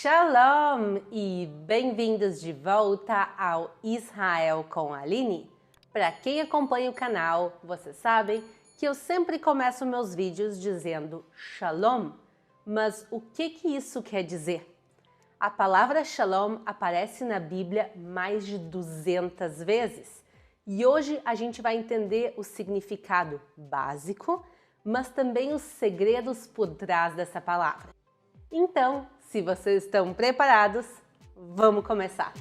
Shalom e bem-vindos de volta ao Israel com a Aline. Para quem acompanha o canal, vocês sabem que eu sempre começo meus vídeos dizendo Shalom, mas o que isso quer dizer? A palavra Shalom aparece na Bíblia mais de 200 vezes e hoje a gente vai entender o significado básico, mas também os segredos por trás dessa palavra. Então, se vocês estão preparados, vamos começar!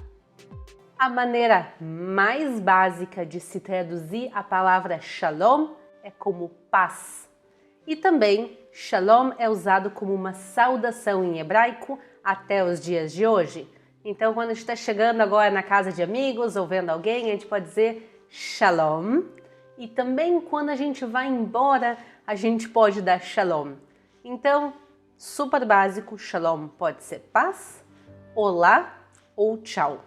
A maneira mais básica de se traduzir a palavra Shalom é como paz. E também, Shalom é usado como uma saudação em hebraico até os dias de hoje. Então, quando a gente está chegando agora na casa de amigos ou vendo alguém, a gente pode dizer Shalom. E também, quando a gente vai embora, a gente pode dar Shalom. Então, super básico, Shalom pode ser paz, olá ou tchau.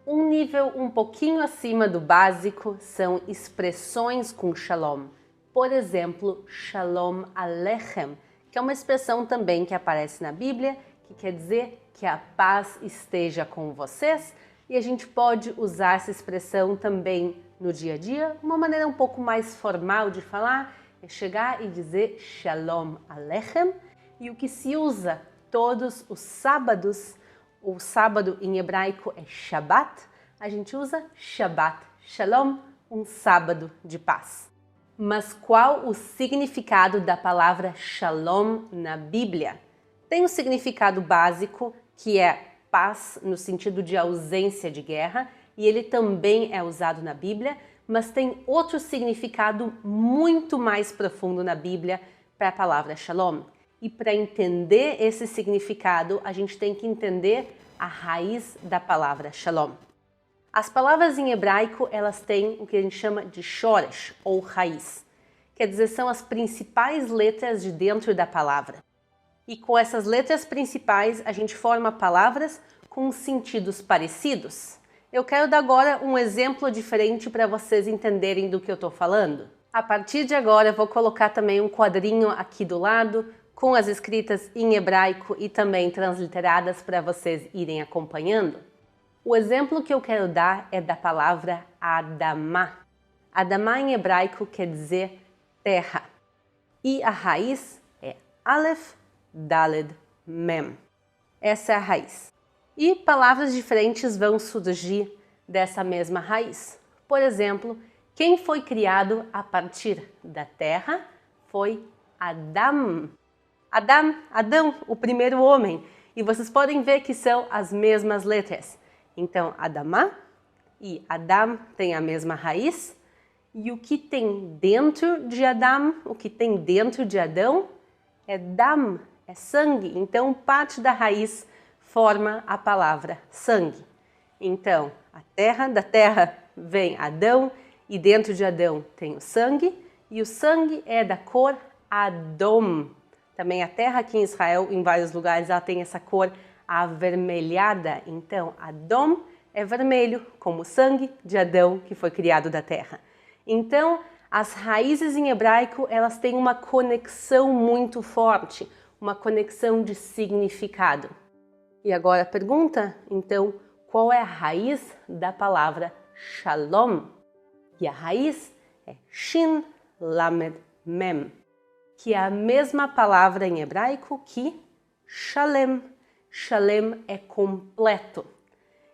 Um nível um pouquinho acima do básico são expressões com Shalom. Por exemplo, Shalom Aleichem, que é uma expressão também que aparece na Bíblia, que quer dizer que a paz esteja com vocês, e a gente pode usar essa expressão também no dia a dia. Uma maneira um pouco mais formal de falar é chegar e dizer Shalom Aleichem. E o que se usa todos os sábados, o sábado em hebraico é Shabbat, a gente usa Shabbat Shalom, um sábado de paz. Mas qual o significado da palavra Shalom na Bíblia? Tem um significado básico, que é paz no sentido de ausência de guerra, e ele também é usado na Bíblia, mas tem outro significado muito mais profundo na Bíblia para a palavra Shalom. E para entender esse significado, a gente tem que entender a raiz da palavra Shalom. As palavras em hebraico, elas têm o que a gente chama de shoresh, ou raiz. Quer dizer, são as principais letras de dentro da palavra. E com essas letras principais, a gente forma palavras com sentidos parecidos. Eu quero dar agora um exemplo diferente para vocês entenderem do que eu estou falando. A partir de agora, eu vou colocar também um quadrinho aqui do lado, com as escritas em hebraico e também transliteradas para vocês irem acompanhando. O exemplo que eu quero dar é da palavra Adamá. Adamá em hebraico quer dizer terra. E a raiz é Aleph, Daled, Mem. Essa é a raiz. E palavras diferentes vão surgir dessa mesma raiz. Por exemplo, quem foi criado a partir da terra foi Adam. Adão, o primeiro homem. E vocês podem ver que são as mesmas letras. Então, Adamá e Adam têm a mesma raiz. E o que tem dentro de Adam, o que tem dentro de Adão, é Dam, é sangue. Então, parte da raiz forma a palavra sangue. Então, da terra vem Adão, e dentro de Adão tem o sangue. E o sangue é da cor Adom. Também a terra aqui em Israel, em vários lugares, ela tem essa cor avermelhada. Então, Adom é vermelho, como o sangue de Adão, que foi criado da terra. Então, as raízes em hebraico, elas têm uma conexão muito forte, uma conexão de significado. E agora a pergunta, então, qual é a raiz da palavra Shalom? E a raiz é Shin Lamed Mem, que é a mesma palavra em hebraico que Shalem. Shalem é completo.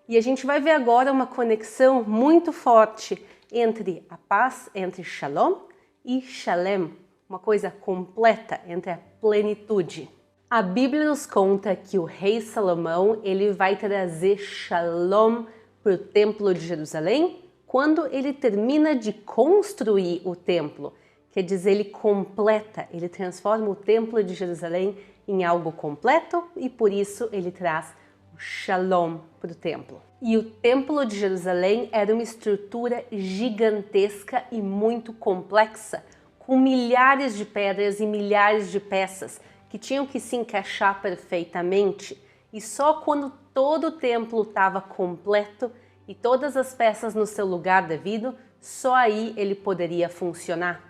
E a gente vai ver agora uma conexão muito forte entre a paz, entre Shalom e Shalem, uma coisa completa, entre a plenitude. A Bíblia nos conta que o rei Salomão ele vai trazer Shalom para o Templo de Jerusalém quando ele termina de construir o templo. Quer dizer, ele completa, ele transforma o Templo de Jerusalém em algo completo e por isso ele traz o Shalom para o templo. E o Templo de Jerusalém era uma estrutura gigantesca e muito complexa, com milhares de pedras e milhares de peças que tinham que se encaixar perfeitamente. E só quando todo o templo estava completo e todas as peças no seu lugar devido, só aí ele poderia funcionar.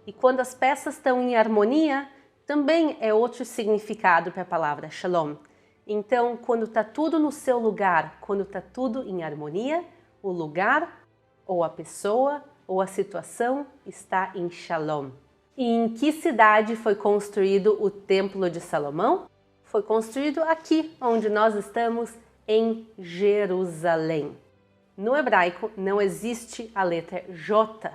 E quando as peças estão em harmonia, também é outro significado para a palavra Shalom. Então, quando está tudo no seu lugar, quando está tudo em harmonia, o lugar, ou a pessoa, ou a situação está em Shalom. E em que cidade foi construído o Templo de Salomão? Foi construído aqui, onde nós estamos, em Jerusalém. No hebraico não existe a letra J,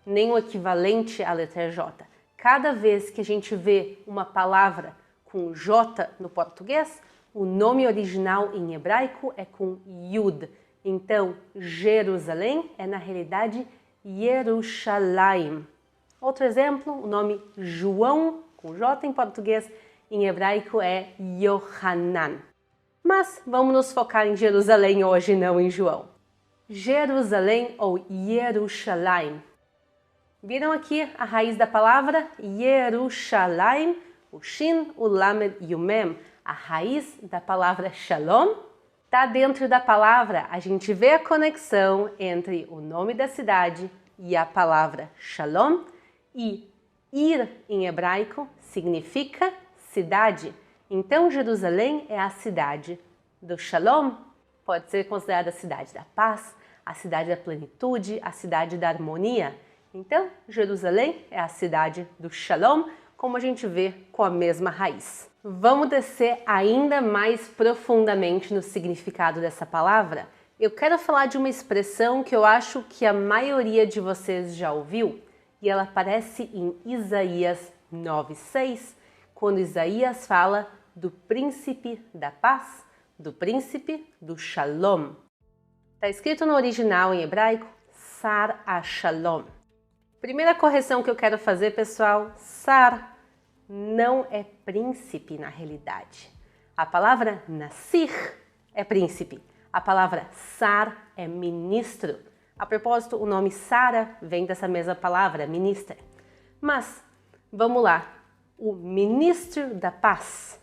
nem o equivalente à letra J. Cada vez que a gente vê uma palavra com J no português, o nome original em hebraico é com Yud. Então, Jerusalém é na realidade Yerushalayim. Outro exemplo, o nome João, com J em português, em hebraico é Yohanan. Mas vamos nos focar em Jerusalém hoje, não em João. Jerusalém ou Yerushalayim. Viram aqui a raiz da palavra? Yerushalayim, o Shin, o Lamed e o Mem. A raiz da palavra Shalom está dentro da palavra. A gente vê a conexão entre o nome da cidade e a palavra Shalom. E Ir em hebraico significa cidade. Então Jerusalém é a cidade do Shalom. Pode ser considerada a cidade da paz, a cidade da plenitude, a cidade da harmonia. Então, Jerusalém é a cidade do Shalom, como a gente vê com a mesma raiz. Vamos descer ainda mais profundamente no significado dessa palavra? Eu quero falar de uma expressão que eu acho que a maioria de vocês já ouviu, e ela aparece em Isaías 9:6, quando Isaías fala do príncipe da paz, do príncipe do Shalom. Está escrito no original em hebraico, Sar HaShalom. Primeira correção que eu quero fazer, pessoal, Sar não é príncipe na realidade. A palavra Nasir é príncipe. A palavra Sar é ministro. A propósito, o nome Sara vem dessa mesma palavra, ministra. Mas, vamos lá. O ministro da paz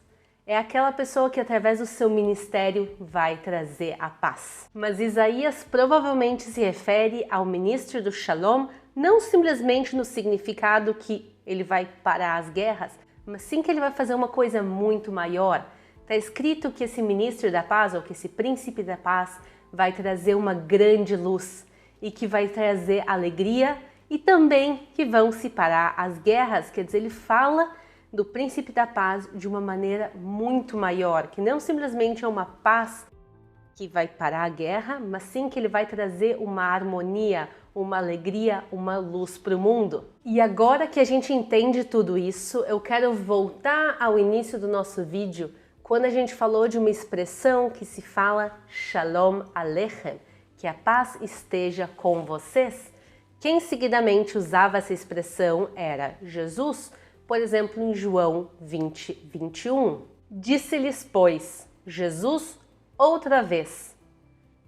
é aquela pessoa que através do seu ministério vai trazer a paz. Mas Isaías provavelmente se refere ao ministro do Shalom, não simplesmente no significado que ele vai parar as guerras, mas sim que ele vai fazer uma coisa muito maior. Está escrito que esse ministro da paz, ou que esse príncipe da paz, vai trazer uma grande luz e que vai trazer alegria e também que vão se parar as guerras. Quer dizer, ele fala do príncipe da paz de uma maneira muito maior, que não simplesmente é uma paz que vai parar a guerra, mas sim que ele vai trazer uma harmonia, uma alegria, uma luz para o mundo. E agora que a gente entende tudo isso, eu quero voltar ao início do nosso vídeo, quando a gente falou de uma expressão que se fala Shalom Aleichem, que a paz esteja com vocês. Quem seguidamente usava essa expressão era Jesus, por exemplo, em João 20:21. Disse-lhes, pois, Jesus outra vez: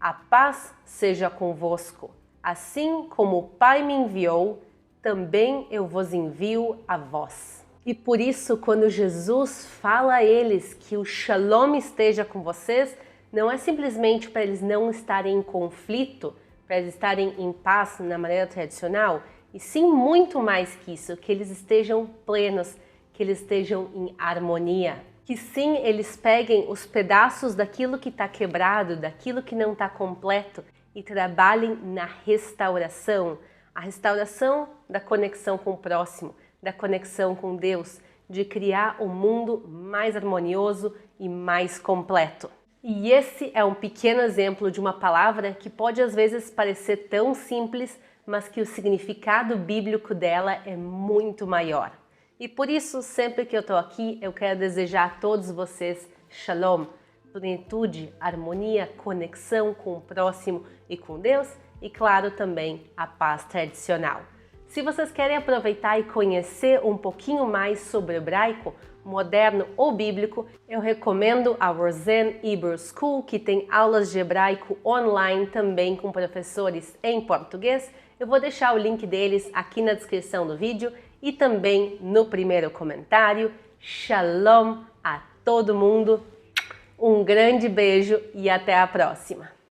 a paz seja convosco. Assim como o Pai me enviou, também eu vos envio a vós. E por isso, quando Jesus fala a eles que o Shalom esteja com vocês, não é simplesmente para eles não estarem em conflito, para eles estarem em paz na maneira tradicional, e sim muito mais que isso, que eles estejam plenos, que eles estejam em harmonia. Que sim, eles peguem os pedaços daquilo que está quebrado, daquilo que não está completo, e trabalhem na restauração, a restauração da conexão com o próximo, da conexão com Deus, de criar um mundo mais harmonioso e mais completo. E esse é um pequeno exemplo de uma palavra que pode às vezes parecer tão simples, mas que o significado bíblico dela é muito maior. E por isso, sempre que eu estou aqui, eu quero desejar a todos vocês Shalom, plenitude, harmonia, conexão com o próximo e com Deus, e claro também a paz tradicional. Se vocês querem aproveitar e conhecer um pouquinho mais sobre o hebraico, moderno ou bíblico, eu recomendo a Rosen Hebrew School, que tem aulas de hebraico online também com professores em português. Eu vou deixar o link deles aqui na descrição do vídeo e também no primeiro comentário. Shalom a todo mundo! Um grande beijo e até a próxima!